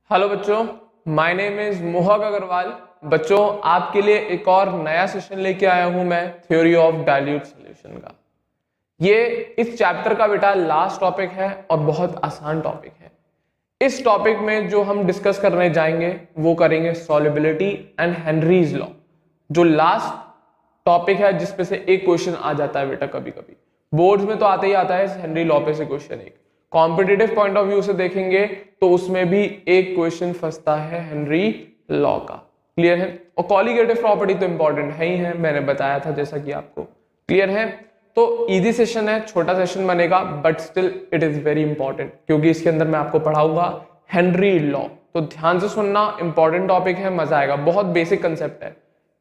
Hello बच्चों, my name is मोहक अग्रवाल। बच्चों, आपके लिए एक और नया सेशन लेके आया हूं मैं थ्योरी ऑफ डाइल्यूट सॉल्यूशन का। ये इस चैप्टर का बेटा लास्ट टॉपिक है और बहुत आसान टॉपिक है। इस टॉपिक में जो हम डिस्कस करने जाएंगे वो करेंगे सॉल्युबिलिटी एंड हेनरीज लॉ, जो लास्ट टॉपिक है जिसपे से एक क्वेश्चन आ जाता है बेटा। कभी कभी बोर्ड्स में तो आते ही आता है हेनरी लॉ पे से क्वेश्चन। एक कॉम्पिटिटिव पॉइंट ऑफ व्यू से देखेंगे तो उसमें भी एक क्वेश्चन फंसता है हेनरी लॉ का। क्लियर है? और कॉलिगेटिव प्रॉपर्टी तो इंपॉर्टेंट है ही है, मैंने बताया था जैसा कि आपको क्लियर है। तो इजी सेशन है, छोटा सेशन बनेगा, but still it is very important क्योंकि इसके अंदर मैं आपको पढ़ाऊंगा हेनरी लॉ। तो ध्यान से सुनना, इंपॉर्टेंट टॉपिक है, मजा आएगा। बहुत बेसिक कंसेप्ट है,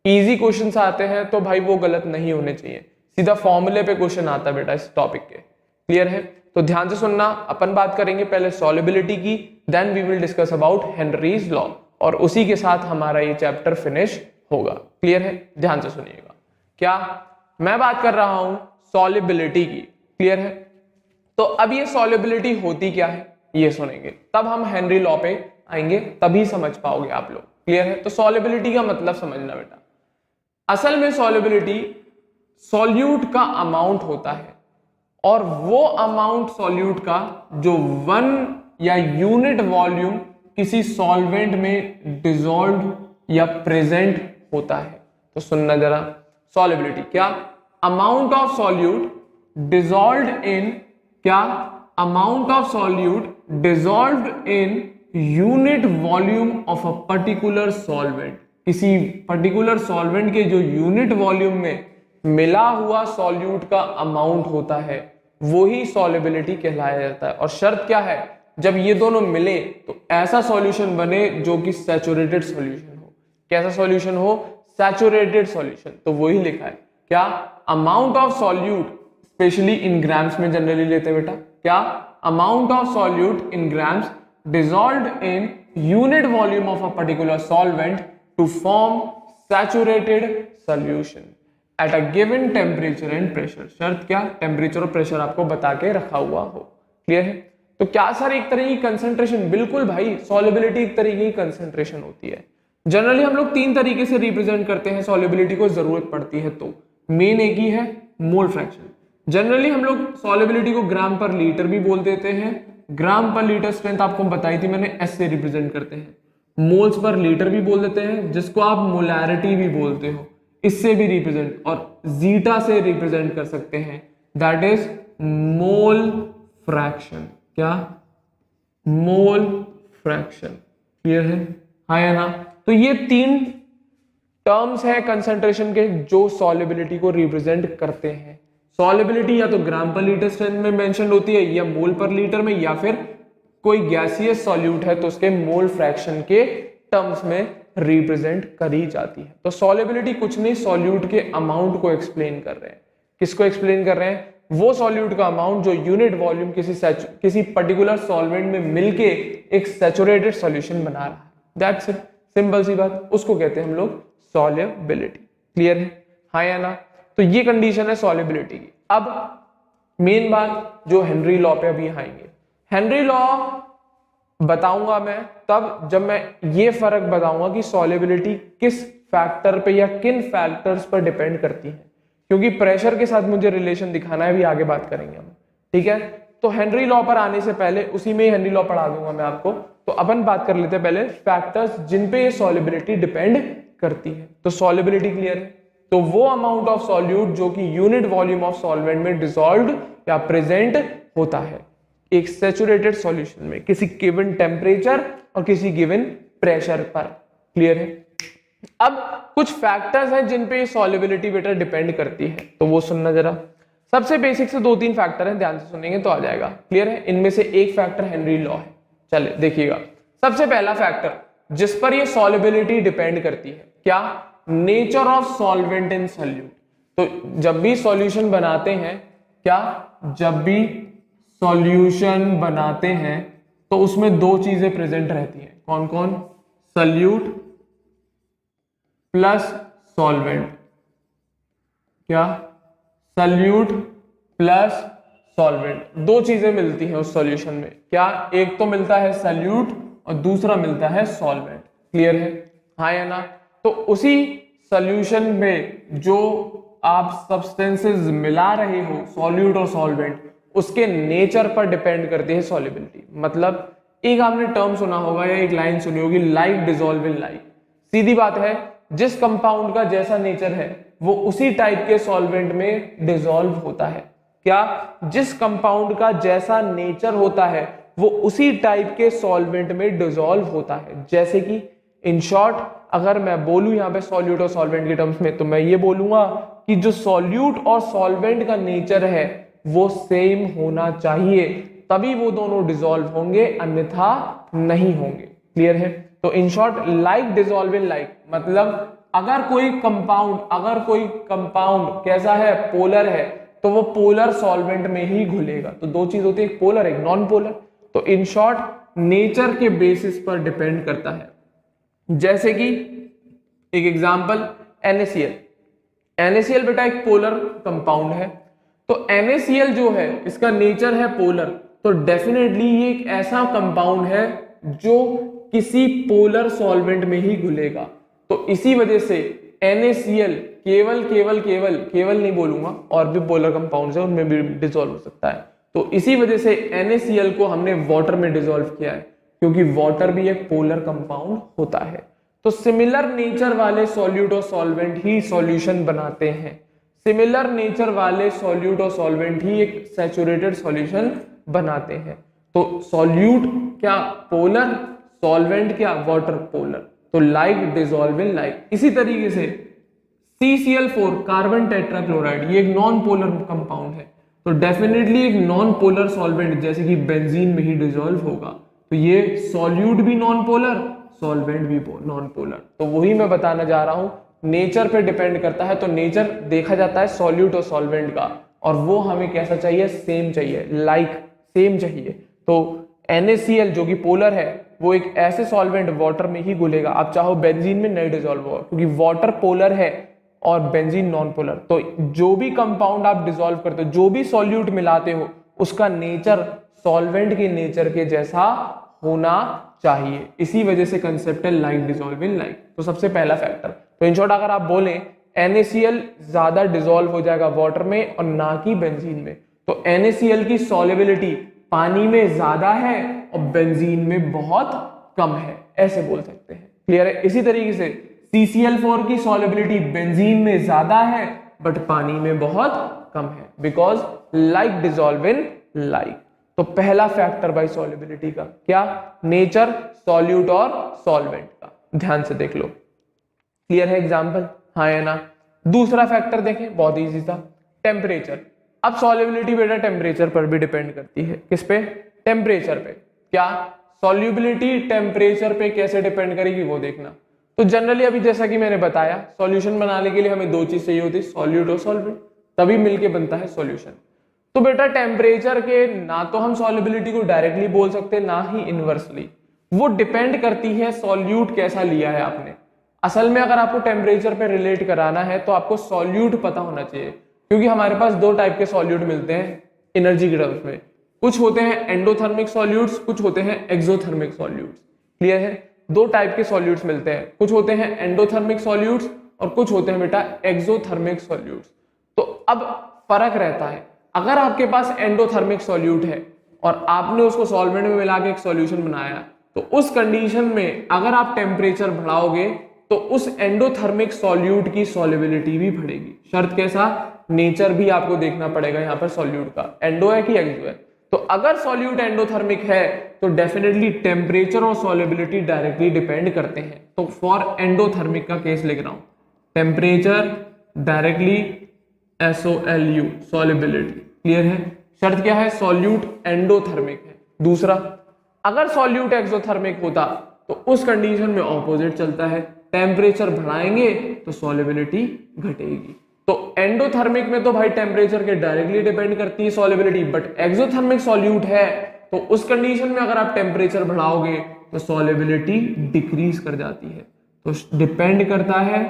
इजी क्वेश्चंस आते हैं तो भाई वो गलत नहीं होने चाहिए। सीधा फॉर्मूले पे क्वेश्चन आता है बेटा इस टॉपिक के। क्लियर है? तो ध्यान से सुनना। अपन बात करेंगे पहले सॉल्युबिलिटी की, then we will discuss about Henry's law, और उसी के साथ हमारा ये चैप्टर फिनिश होगा। क्लियर है? ध्यान से सुनिएगा। क्या मैं बात कर रहा हूं सॉल्युबिलिटी की। क्लियर है? तो अब ये सॉल्युबिलिटी होती क्या है ये सुनेंगे, तब हम हेनरी लॉ पे आएंगे, तभी समझ पाओगे आप लोग। क्लियर है? तो सॉल्युबिलिटी का मतलब समझना बेटा। असल में सॉल्युबिलिटी सॉल्यूट का अमाउंट होता है, और वो अमाउंट सॉल्यूट का जो 1 या यूनिट वॉल्यूम किसी सॉल्वेंट में डिसॉल्व या प्रेजेंट होता है। तो सुनना जरा, सॉल्युबिलिटी क्या? Amount of solute dissolved in, क्या? Amount of solute dissolved in unit volume of a particular solvent. किसी पर्टिकुलर सॉल्वेंट के जो यूनिट वॉल्यूम में मिला हुआ सॉल्यूट का अमाउंट होता है वो ही सॉल्युबिलिटी कहलाया जाता है। और शर्त क्या है? जब ये दोनों मिले तो ऐसा सॉल्यूशन बने जो कि सैचुरेटेड सॉल्यूशन हो। कैसा सॉल्यूशन हो? Saturated solution. तो वही लिखा है, क्या? Amount of solute, specially in grams में जनरली लेते हैं बेटा। क्या? Amount of solute in grams dissolved in unit volume of a particular solvent to form saturated solution at a given temperature and pressure. शर्त क्या? टेम्परेचर और pressure आपको बता के रखा हुआ हो। क्लियर है? तो क्या सर एक तरह की कंसंट्रेशन? बिल्कुल भाई, सॉल्युबिलिटी एक तरीके की कंसंट्रेशन होती है। जनरली हम लोग 3 तरीके से रिप्रेजेंट करते हैं सॉल्युबिलिटी को, जरूरत पड़ती है तो। मेन एक ही है मोल फ्रैक्शन। जनरली हम लोग सॉल्युबिलिटी को ग्राम पर लीटर भी बोल देते हैं। ग्राम पर लीटर स्ट्रेंथ आपको बताई थी मैंने, एस से रिप्रेजेंट करते हैं। मोल्स पर लीटर भी बोल देते हैं, जिसको आप मोलैरिटी भी बोलते हो, इससे भी रिप्रेजेंट, और जीटा से रिप्रेजेंट कर सकते हैं, दैट इज मोल फ्रैक्शन। क्या? Mole fraction. क्लियर है? हाँ या ना? तो ये 3 टर्म्स है कंसंट्रेशन के जो सॉल्युबिलिटी को रिप्रेजेंट करते हैं। सॉल्युबिलिटी या तो ग्राम पर लीटर स्ट्रेंथ में मेंशन होती है, या मोल पर लीटर में, या फिर कोई गैसियस सॉल्यूट है तो उसके मोल फ्रैक्शन के टर्म्स में रिप्रेजेंट करी जाती है। तो सॉल्युबिलिटी कुछ नहीं, सॉल्यूट के अमाउंट को एक्सप्लेन कर रहे हैं। किसको एक्सप्लेन कर रहे हैं? वो सॉल्यूट का अमाउंट जो यूनिट वॉल्यूम किसी पर्टिकुलर सॉल्वेंट में मिलके एक सैचुरेटेड सॉल्यूशन बना रहा है। दैट्स इट, सिंपल सी बात, उसको कहते हैं हम लोग सॉल्युबिलिटी। क्लियर है? हाँ या ना? तो ये कंडीशन है सॉल्युबिलिटी की। अब मेन बात जो हेनरी लॉ पे अभी आएंगे। हेनरी लॉ बताऊंगा मैं तब जब मैं ये फर्क बताऊंगा कि सॉल्युबिलिटी किस फैक्टर पे या किन फैक्टर्स पर डिपेंड करती है, क्योंकि प्रेशर के साथ मुझे रिलेशन दिखाना है, भी आगे बात करेंगे हम। ठीक है? तो हेनरी लॉ पर आने से पहले उसी में ही हेनरी लॉ पढ़ा दूंगा मैं आपको। तो अपन बात कर लेते हैं पहले फैक्टर्स जिन पे ये सॉल्युबिलिटी डिपेंड करती है। तो सॉल्युबिलिटी क्लियर है? तो वो अमाउंट ऑफ सॉल्यूट जो कि यूनिट वॉल्यूम ऑफ सॉल्वेंट में डिसॉल्व्ड या प्रेजेंट होता है एक सैचुरेटेड सॉल्यूशन में किसी गिवन टेम्परेचर और किसी गिवन प्रेशर पर। क्लियर है? अब कुछ फैक्टर्स हैं जिन पे सॉल्युबिलिटी बेटा डिपेंड करती है, तो वो सुनना जरा। सबसे बेसिक से 2-3 फैक्टर हैं, ध्यान से सुनेंगे तो आ जाएगा। क्लियर है? इनमें से एक फैक्टर हेनरी लॉ है। चले देखिएगा, सबसे पहला फैक्टर जिस पर ये सॉल्युबिलिटी डिपेंड करती है, क्या? Nature of solvent in solute. तो जब भी सॉल्यूशन बनाते हैं, क्या? जब भी सॉल्यूशन बनाते हैं तो उसमें 2 चीजें प्रेजेंट रहती हैं। कौन कौन? Solute plus solvent. क्या? सॉल्यूट प्लस सॉल्वेंट, 2 चीजें मिलती हैं उस सॉल्यूशन में। क्या? एक तो मिलता है सॉल्यूट और दूसरा मिलता है सॉल्वेंट। क्लियर है, हाँ या ना? तो उसी सॉल्यूशन में जो आप सब्सटेंसेस मिला रहे हो, सॉल्यूट और सॉल्वेंट, उसके नेचर पर डिपेंड करती है सॉल्युबिलिटी। मतलब एक आपने टर्म सुना होगा या एक लाइन सुनी होगी, लाइक डिसॉल्व इन लाइक। सीधी बात है, जिस कंपाउंड का जैसा नेचर है वो उसी टाइप के सॉल्वेंट में डिसॉल्व होता है। क्या? जिस कंपाउंड का जैसा नेचर होता है वो उसी टाइप के सॉल्वेंट में डिसॉल्व होता है। जैसे कि इन शॉर्ट अगर मैं बोलूं यहाँ पे सॉल्यूट और सॉल्वेंट के टर्म्स में, तो मैं ये बोलूंगा कि जो सॉल्यूट और सॉल्वेंट का नेचर है वो सेम होना चाहिए, तभी वो दोनों डिसॉल्व होंगे, अन्यथा नहीं होंगे। क्लियर है? तो in short like dissolve in like मतलब अगर कोई कंपाउंड कैसा है, पोलर है, तो वो पोलर सॉल्वेंट में ही घुलेगा। तो दो चीज होती है, एक पोलर एक नॉन पोलर। तो इन शॉर्ट नेचर के बेसिस पर डिपेंड करता है। जैसे कि एक एग्जांपल NaCl। NaCl बेटा एक पोलर कंपाउंड है, तो NaCl जो है इसका नेचर है पोलर, तो डेफिनेटली ये एक ऐसा कंपाउंड है जो किसी पोलर सॉल्वेंट में ही घुलेगा। तो इसी वजह से NaCl केवल नहीं बोलूंगा, और भी पोलर कंपाउंड्स है उनमें भी डिसॉल्व हो सकता है। तो इसी वजह से NaCl को हमने वाटर में डिसॉल्व किया है, क्योंकि वाटर भी एक पोलर कंपाउंड होता है। तो सिमिलर नेचर वाले सॉल्यूट और सॉल्वेंट ही सॉल्यूशन बनाते हैं। सिमिलर नेचर वाले सॉल्यूट और सॉल्वेंट ही एक सैचुरेटेड सॉल्यूशन बनाते हैं। तो सॉल्यूट क्या पोलर, सॉल्वेंट क्या वाटर पोलर। तो लाइक डिसॉल्व इन लाइक। इसी तरीके से CCl4 कार्बन टेट्राक्लोराइड ये एक नॉन पोलर कंपाउंड है, तो डेफिनेटली एक नॉन पोलर सॉल्वेंट जैसे कि बेंजीन में ही डिसॉल्व होगा। तो ये सॉल्यूट भी नॉन पोलर, सॉल्वेंट भी नॉन पोलर। तो वही मैं बताना जा रहा हूं, नेचर पे डिपेंड करता है। तो नेचर देखा जाता है सॉल्यूट और सॉल्वेंट का, और वो हमें कैसा चाहिए, सेम चाहिए, लाइक सेम चाहिए। तो NaCl जो कि पोलर है वो एक ऐसे सॉल्वेंट वाटर में ही घुलेगा। आप चाहो बेंजीन में नहीं डिसॉल्व होगा, क्योंकि वाटर पोलर है और बेंजीन नॉन पोलर। तो जो भी कंपाउंड आप डिसॉल्व करते हो, जो भी सॉल्यूट मिलाते हो, उसका नेचर सॉल्वेंट के नेचर के जैसा होना चाहिए। इसी वजह से कंसेप्ट है लाइक डिसॉल्व इन लाइक। तो सबसे पहला फैक्टर। तो इन शॉर्ट अगर आप बोलें NaCl ज्यादा डिसॉल्व हो जाएगा वाटर में और ना कि बेंजीन में। तो NaCl की सॉल्युबिलिटी पानी में ज्यादा है और बेंजीन में बहुत कम है, ऐसे बोल सकते हैं। क्लियर है? इसी तरीके से CCl4 की सॉल्युबिलिटी बेंजीन में ज्यादा है बट पानी में बहुत कम है, because like dissolve in like. तो पहला फैक्टर भाई सॉल्युबिलिटी का क्या, नेचर सॉल्यूट और सॉल्वेंट का। ध्यान से देख लो, क्लियर है एग्जांपल, हाँ या ना? दूसरा फैक्टर देखें, बहुत इजी था, टेम्परेचर। अब सॉल्युबिलिटी बेटा टेम्परेचर पर भी डिपेंड करती है। किस पे? टेम्परेचर पे। क्या सॉल्युबिलिटी टेम्परेचर पे कैसे डिपेंड करेगी वो देखना। तो जनरली अभी जैसा कि मैंने बताया, सॉल्यूशन बनाने के लिए हमें दो चीज चाहिए होती है, सॉल्यूट और सॉल्वेंट, तभी मिलके बनता है सॉल्यूशन। तो बेटा टेम्परेचर के ना तो हम सॉल्युबिलिटी को डायरेक्टली बोल सकते ना ही इनवर्सली, वो डिपेंड करती है सॉल्यूट कैसा लिया है आपने। असल में अगर आपको टेम्परेचर पे रिलेट कराना है तो आपको सॉल्यूट पता होना चाहिए, क्योंकि हमारे पास दो टाइप के सॉल्यूट मिलते हैं एनर्जी के टर्म्स में। कुछ होते हैं एंडोथर्मिक सॉल्यूट्स, कुछ होते हैं एक्सोथर्मिक सॉल्यूट्स। क्लियर है? दो टाइप के सॉल्यूट्स मिलते हैं, कुछ होते हैं एंडोथर्मिक सॉल्यूट्स और कुछ होते हैं बेटा एक्सोथर्मिक सॉल्यूट्स। तो अब फर्क रहता है, अगर आपके पास एंडोथर्मिक सॉल्यूट है और आपने उसको सॉल्वेंट में मिला के एक सॉल्यूशन बनाया, तो उस कंडीशन में अगर आप टेम्परेचर बढ़ाओगे तो उस एंडोथर्मिक सॉल्यूट की सॉल्युबिलिटी भी बढ़ेगी। शर्त कैसा? नेचर भी आपको देखना पड़ेगा यहाँ पर सॉल्यूट का, एंडो है कि एक्सो है। तो अगर सॉल्यूट एंडोथर्मिक है तो डेफिनेटली टेम्परेचर और सॉल्युबिलिटी डायरेक्टली डिपेंड करते हैं। तो फॉर एंडोथर्मिक का केस लिख रहा हूं, temperature directly SOLU solubility. Clear है? शर्त क्या है? सॉल्यूट एंडोथर्मिक है। दूसरा, अगर सॉल्यूट एक्सोथर्मिक होता तो उस कंडीशन में ऑपोजिट चलता है, टेम्परेचर बढ़ाएंगे तो सॉल्युबिलिटी घटेगी। तो एंडोथर्मिक में तो भाई टेम्परेचर के डायरेक्टली डिपेंड करती है सॉल्युबिलिटी, बट एक्सोथर्मिक सॉल्यूट है तो उस कंडीशन में अगर आप टेम्परेचर बढ़ाओगे तो सॉल्युबिलिटी डिक्रीज कर जाती है। तो डिपेंड करता है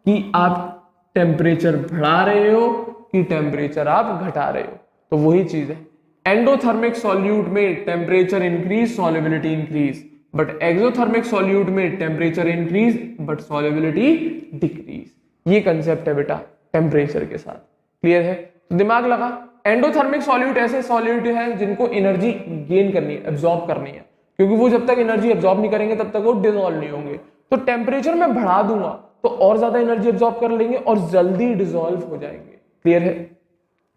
कि आप टेम्परेचर बढ़ा रहे हो कि टेम्परेचर आप घटा रहे हो। तो वही चीज है, एंडोथर्मिक सॉल्यूट में temperature increase, solubility increase, but exothermic solute में temperature increase but solubility decrease. ये कंसेप्ट है बेटा टेम्परेचर के साथ, क्लियर है? तो दिमाग लगा। एंडोथर्मिक सॉल्यूट ऐसे सॉल्यूट है जिनको एनर्जी गेन करनी है, एब्जॉर्ब करनी है, क्योंकि वो जब तक एनर्जी एब्जॉर्ब नहीं करेंगे तब तक वो डिसॉल्व नहीं होंगे। तो टेम्परेचर में बढ़ा दूंगा तो और ज्यादा एनर्जी एब्जॉर्ब कर लेंगे और जल्दी डिसॉल्व हो जाएंगे, क्लियर है?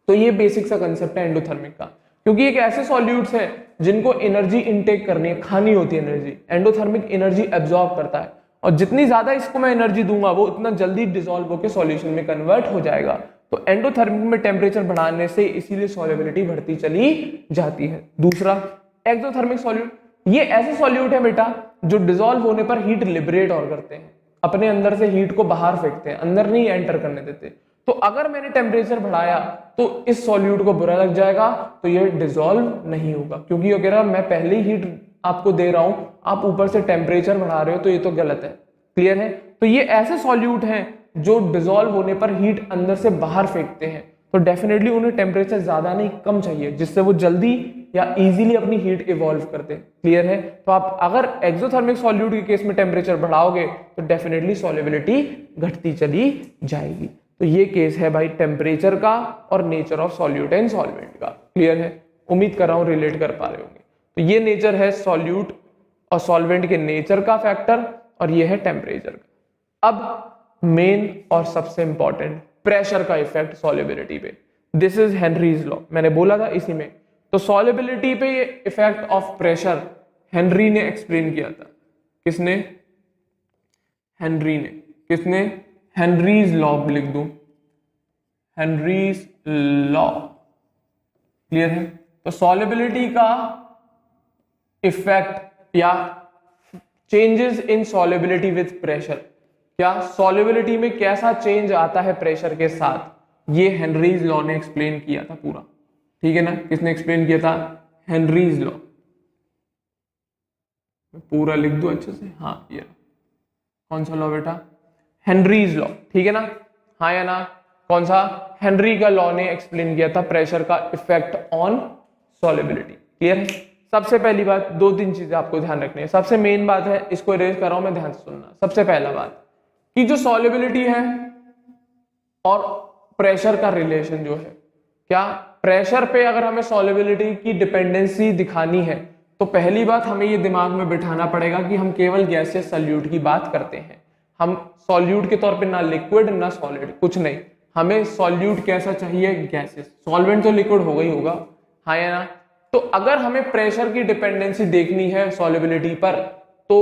तो ये बेसिक सा कंसेप्ट है एंडोथर्मिक का, क्योंकि एक ऐसे सॉल्यूट्स हैं जिनको एनर्जी इनटेक करनी है, खानी होती है एनर्जी। एंडोथर्मिक एनर्जी एब्जॉर्ब करता है और जितनी ज्यादा इसको मैं एनर्जी दूंगा वो उतना जल्दी डिसॉल्व होकर सॉल्यूशन में कन्वर्ट हो जाएगा। तो एंडोथर्मिक में टेम्परेचर बढ़ाने से इसीलिए सॉल्युबिलिटी बढ़ती चली जाती है। दूसरा एक्सोथर्मिक सॉल्यूट, ये ऐसे सॉल्यूट है बेटा जो डिसॉल्व होने पर हीट लिबरेट और करते हैं, अपने अंदर से हीट को बाहर फेंकते हैं, अंदर नहीं एंटर करने देते। तो अगर मैंने टेम्परेचर बढ़ाया तो इस सॉल्यूट को बुरा लग जाएगा, तो ये डिसॉल्व नहीं होगा, क्योंकि ये कह रहा मैं पहले ही हीट आपको दे रहा हूं, आप ऊपर से टेम्परेचर बढ़ा रहे हो, तो ये तो गलत है, क्लियर है? तो ये ऐसे सॉल्यूट हैं जो डिसॉल्व होने पर हीट अंदर से बाहर फेंकते हैं, तो डेफिनेटली उन्हें टेम्परेचर ज्यादा नहीं कम चाहिए, जिससे वो जल्दी या इजीली अपनी हीट इवॉल्व करते हैं, क्लियर है? तो आप अगर एक्सोथर्मिक सॉल्यूट के केस में टेम्परेचर बढ़ाओगे तो डेफिनेटली सॉल्युबिलिटी घटती चली जाएगी। तो ये केस है भाई टेम्परेचर का और nature of solute and solvent का, क्लियर है? उम्मीद कर रहा हूं रिलेट कर पा रहे होंगे। तो ये नेचर है सॉल्यूट और सॉल्वेंट के नेचर का फैक्टर, और ये है टेम्परेचर का। अब मेन और सबसे इंपॉर्टेंट, प्रेशर का इफेक्ट सॉल्युबिलिटी पे। दिस इज हेनरीज लॉ, मैंने बोला था इसी में। तो सॉल्युबिलिटी पे ये इफेक्ट ऑफ प्रेशर हेनरी ने एक्सप्लेन किया था। किसने? हेनरी ने। किसने? हेनरीज लॉ लिख दूं, हेनरीज लॉ, क्लियर है? तो सॉल्युबिलिटी का इफेक्ट या changes in solubility with pressure, क्या सॉल्युबिलिटी में कैसा चेंज आता है प्रेशर के साथ, ये हेनरीज लॉ ने एक्सप्लेन किया था पूरा, ठीक है ना? किसने एक्सप्लेन किया था? Henry's law. पूरा लिख दूं अच्छे से? हाँ, ये कौन सा लॉ बेटा? हेनरीज लॉ, ठीक है ना? हाँ या ना? कौन सा? हेनरी का लॉ ने एक्सप्लेन किया था प्रेशर का इफेक्ट ऑन सॉल्युबिलिटी, क्लियर है? सबसे पहली बात, दो तीन चीजें आपको ध्यान रखनी है। सबसे मेन बात है, इसको इरेज कर रहा हूं मैं, ध्यान से सुनना। सबसे पहला बात कि जो सॉल्युबिलिटी है और प्रेशर का रिलेशन जो है, क्या प्रेशर पे अगर हमें सॉल्युबिलिटी की डिपेंडेंसी दिखानी है तो पहली बात हमें ये दिमाग में बिठाना पड़ेगा कि हम केवल गैसियस सॉल्यूट की बात करते हैं। हम सॉल्यूट के तौर पे ना लिक्विड ना सॉलिड, कुछ नहीं, हमें सॉल्यूट कैसा चाहिए? गैसियस। सॉल्वेंट तो लिक्विड होगा ही होगा, हाँ या ना? तो अगर हमें प्रेशर की डिपेंडेंसी देखनी है सॉल्युबिलिटी पर तो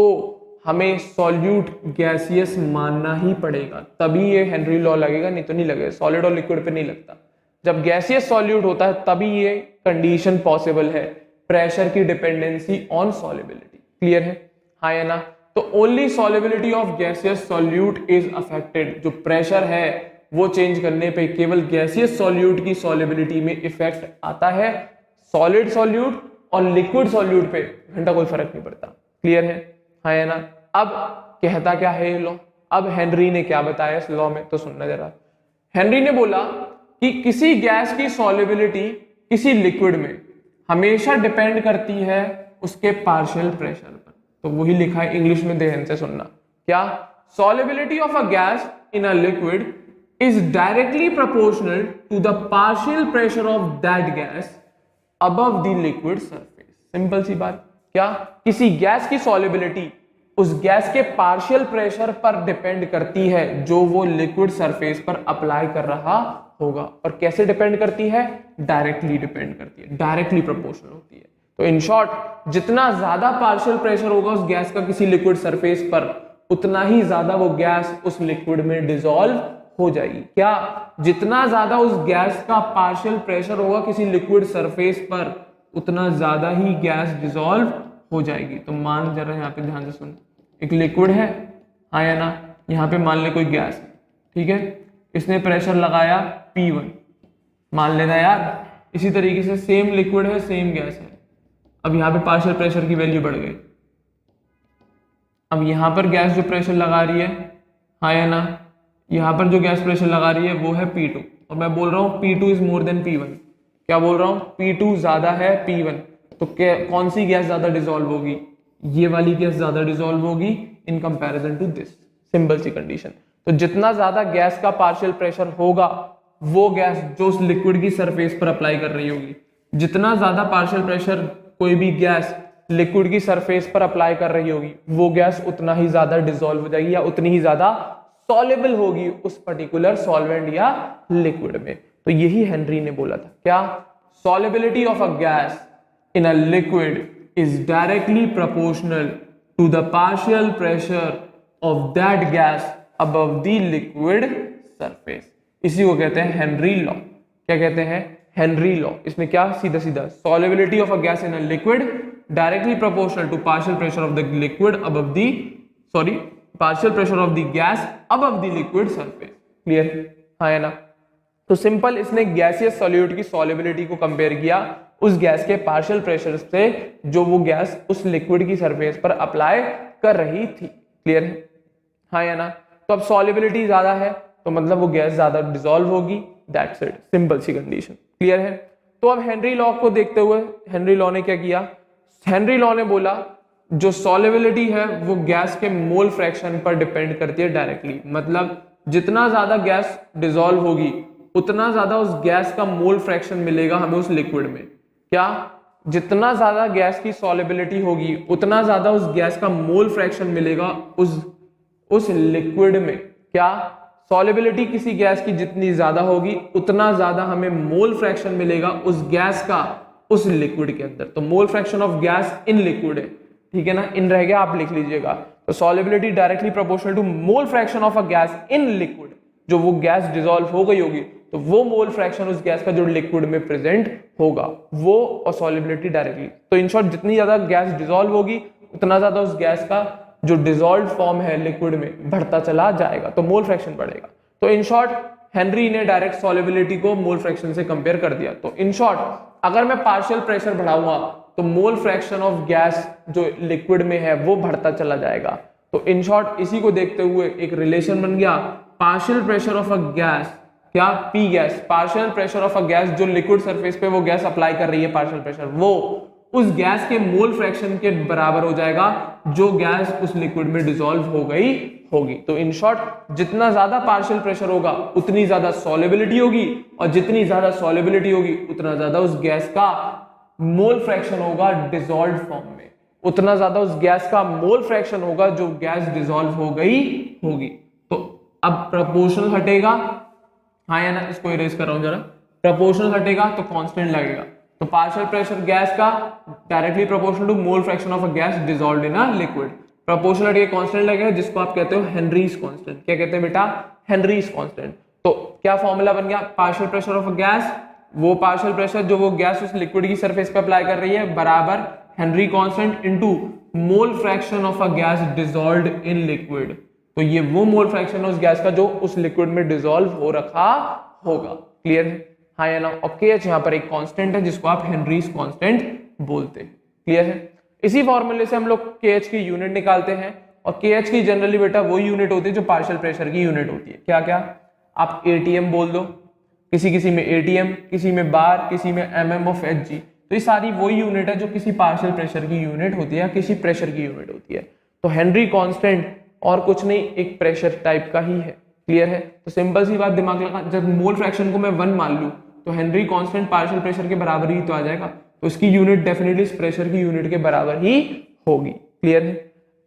हमें सॉल्यूट गैसियस मानना ही पड़ेगा, तभी ये हेनरी लॉ लगेगा, नहीं तो नहीं लगेगा। सॉलिड और लिक्विड पे नहीं लगता। जब गैसियस सॉल्यूट होता है तभी ये कंडीशन पॉसिबल है, प्रेशर की डिपेंडेंसी ऑन सॉल्युबिलिटी, क्लियर है? हाँ या ना? तो only solubility of gaseous solute is affected. जो प्रेशर है वो चेंज करने पे केवल गैसियस सॉल्यूट की सॉल्युबिलिटी में इफेक्ट आता है, सॉलिड सॉल्यूट और लिक्विड सॉल्यूट पे घंटा कोई फर्क नहीं पड़ता, क्लियर है? हाँ या ना? अब कहता क्या है ये लॉ? अब हेनरी ने क्या बताया इस लॉ में, तो सुनना जरा। हेनरी ने बोला कि किसी गैस की सॉल्युबिलिटी किसी लिक्विड में हमेशा डिपेंड करती है उसके पार्शियल प्रेशर पर। तो वही लिखा है इंग्लिश में, ध्यान से सुनना। क्या? Solubility of a gas in a liquid is directly proportional to the partial pressure of that gas above the liquid surface. Simple सी बात। क्या? किसी गैस की सॉल्युबिलिटी उस गैस के पार्शियल प्रेशर पर डिपेंड करती है जो वो लिक्विड सरफेस पर अप्लाई कर रहा होगा। और कैसे डिपेंड करती है? डायरेक्टली डिपेंड करती है, डायरेक्टली प्रोपोर्शनल होती है। तो इन शॉर्ट, जितना ज्यादा पार्शियल प्रेशर होगा उस गैस का किसी लिक्विड सरफेस पर, उतना ही ज्यादा वो गैस उस लिक्विड में डिसॉल्व हो जाएगी। क्या? जितना ज्यादा उस गैस का पार्शियल प्रेशर होगा किसी लिक्विड सरफेस पर, उतना ज्यादा ही गैस डिसॉल्व हो जाएगी। तो मान जरा यहाँ पे ध्यान से सुन, एक लिक्विड है, हाँ या ना? यहाँ पे मान ले कोई गैस है, ठीक है? इसने प्रेशर लगाया P1, मान लेना यार। इसी तरीके से सेम लिक्विड है, सेम गैस है। अब यहाँ पे पार्शियल प्रेशर की वैल्यू बढ़ गई। अब यहाँ पर गैस जो प्रेशर लगा रही है, हाँ या ना? यहाँ पर जो गैस प्रेशर लगा रही है वो है P2, और मैं बोल रहा हूँ P2 is more than P1। क्या बोल रहा हूँ? P2 ज्यादा है P1। तो कौन सी गैस ज्यादा डिसॉल्व होगी? ये वाली गैस ज्यादा डिसॉल्व होगी in comparison to this, simple सी कंडीशन। तो जितना ज्यादा गैस का पार्शियल प्रेशर होगा वो गैस जो उस लिक्विड की सरफेस पर अप्लाई कर रही होगी, जितना ज्यादा पार्शियल प्रेशर कोई भी गैस लिक्विड की सरफेस पर अप्लाई कर रही होगी वो गैस उतना ही ज्यादा डिसॉल्व हो जाएगी या उतनी ही ज्यादा सॉल्युबल होगी उस पर्टिकुलर सॉल्वेंट या लिक्विड में। तो यही हेनरी ने बोला था, क्या? Solubility of a gas in a liquid is directly proportional to the partial pressure of that gas above the liquid surface। इसी को कहते हैं हेनरी लॉ। क्या कहते हैं? Henry law. इसमें क्या सीधा सीधा solubility of a gas in a liquid directly proportional to partial pressure of the liquid above the partial pressure of the gas above the liquid surface। Clear? हाँ है ना? तो सिंपल इसने गैसियस सॉल्यूट की सॉल्युबिलिटी को compare किया उस gas के पार्शियल प्रेशर से जो वो गैस उस लिक्विड की सरफेस पर अप्लाई कर रही थी। क्लियर है? हाँ या ना? तो अब सॉल्युबिलिटी ज्यादा है तो मतलब वो गैस ज्यादा डिसॉल्व होगी, दैट्स इट, सिंपल सी कंडीशन। क्लियर है? तो अब हेनरी लॉ को देखते हुए हेनरी लॉ ने क्या किया? हेनरी लॉ ने बोला जो सॉल्युबिलिटी है वो गैस के मोल फ्रैक्शन पर डिपेंड करती है डायरेक्टली, मतलब जितना ज्यादा गैस डिसॉल्व होगी उतना ज्यादा उस गैस का मोल फ्रैक्शन मिलेगा हमें उस लिक्विड में। क्या? जितना ज्यादा गैस की सॉल्युबिलिटी होगी उतना ज्यादा उस गैस का मोल फ्रैक्शन मिलेगा उस लिक्विड में। क्या? सॉल्युबिलिटी किसी गैस की जितनी ज्यादा होगी उतना ज्यादा हमें मोल फ्रैक्शन मिलेगा उस गैस का उस लिक्विड के अंदर। तो मोल fraction of gas in liquid है, ठीक है ना? इन रह गया, आप लिख लीजिएगा। तो solubility directly proportional to mole fraction of a gas in liquid. जो वो गैस डिसॉल्व हो गई होगी तो वो मोल फ्रैक्शन उस गैस का जो लिक्विड में प्रेजेंट होगा वो, और सॉल्युबिलिटी डायरेक्टली। तो इन शॉर्ट जितनी ज्यादा गैस डिसॉल्व होगी उतना ज्यादा उस गैस का जो डिसॉल्व फॉर्म है लिक्विड में बढ़ता चला जाएगा, तो मोल फ्रैक्शन बढ़ेगा। तो इन शॉर्ट हेनरी ने डायरेक्ट सॉल्युबिलिटी को मोल फ्रैक्शन से कंपेयर कर दिया। तो इन शॉर्ट अगर मैं पार्शियल प्रेशर बढ़ाऊंगा तो मोल फ्रैक्शन ऑफ गैस जो लिक्विड में है वो बढ़ता चला जाएगा। तो इन शॉर्ट इसी को देखते हुए एक रिलेशन बन गया, partial pressure of a gas, क्या? P gas, partial pressure of a gas जो लिक्विड सरफेस पे वो गैस अप्लाई कर रही है पार्शियल प्रेशर, वो उस गैस के मोल फ्रैक्शन के बराबर हो जाएगा जो गैस उस लिक्विड में डिसॉल्व हो गई होगी। तो इन शॉर्ट जितना ज्यादा पार्शियल प्रेशर होगा उतनी ज्यादा सॉल्युबिलिटी होगी, और जितनी ज्यादा सॉल्युबिलिटी होगी उतना ज्यादा उस गैस का मोल फ्रैक्शन होगा डिसॉल्व फॉर्म में, उतना ज्यादा उस गैस का मोल फ्रैक्शन होगा जो गैस डिसॉल्व हो गई होगी। तो अब प्रोपोर्शनल हटेगा, हाँ या ना? इसको इरेज कर रहा हूं जरा। प्रोपोर्शनल हटेगा तो कांस्टेंट लगेगा। तो पार्शियल प्रेशर गैस का directly proportional to mole fraction of a gas dissolved in a liquid. Proportional हट के कांस्टेंट लगेगा जिसको आप कहते हो हेनरीज कांस्टेंट। क्या कहते हैं बेटा? Henrys constant. तो क्या फॉर्मूला बन गया? Partial pressure of a gas, वो पार्शियल प्रेशर जो वो गैस उस लिक्विड की सरफेस पे अप्लाई कर रही है, बराबर Henry constant into mole fraction of a gas dissolved in liquid. तो ये वो मोल फ्रैक्शन है उस गैस का जो उस लिक्विड में डिसॉल्व हो रखा होगा। क्लियर है? हाँ या ना? और KH यहाँ पर एक कांस्टेंट है जिसको आप हेनरीज कांस्टेंट बोलते हैं। क्लियर है? इसी फॉर्मूले से हम लोग KH की यूनिट निकालते हैं, और KH की जनरली बेटा वो यूनिट होती है जो पार्शियल प्रेशर की यूनिट होती है। क्या क्या? आप ATM बोल दो, किसी में ATM, किसी में बार, किसी में mm of Hg। तो ये सारी वही यूनिट है जो किसी पार्शियल प्रेशर की यूनिट होती है या किसी प्रेशर की यूनिट होती है। तो हेनरी कांस्टेंट और कुछ नहीं, एक प्रेशर टाइप का ही है। क्लियर है? तो सिंपल सी बात दिमाग लगा, जब मोल फ्रैक्शन को मैं 1 मान लूं तो हेनरी कांस्टेंट पार्शियल प्रेशर के बराबर ही तो आ जाएगा, तो इसकी यूनिट डेफिनेटली इस प्रेशर की यूनिट के बराबर ही होगी। क्लियर है?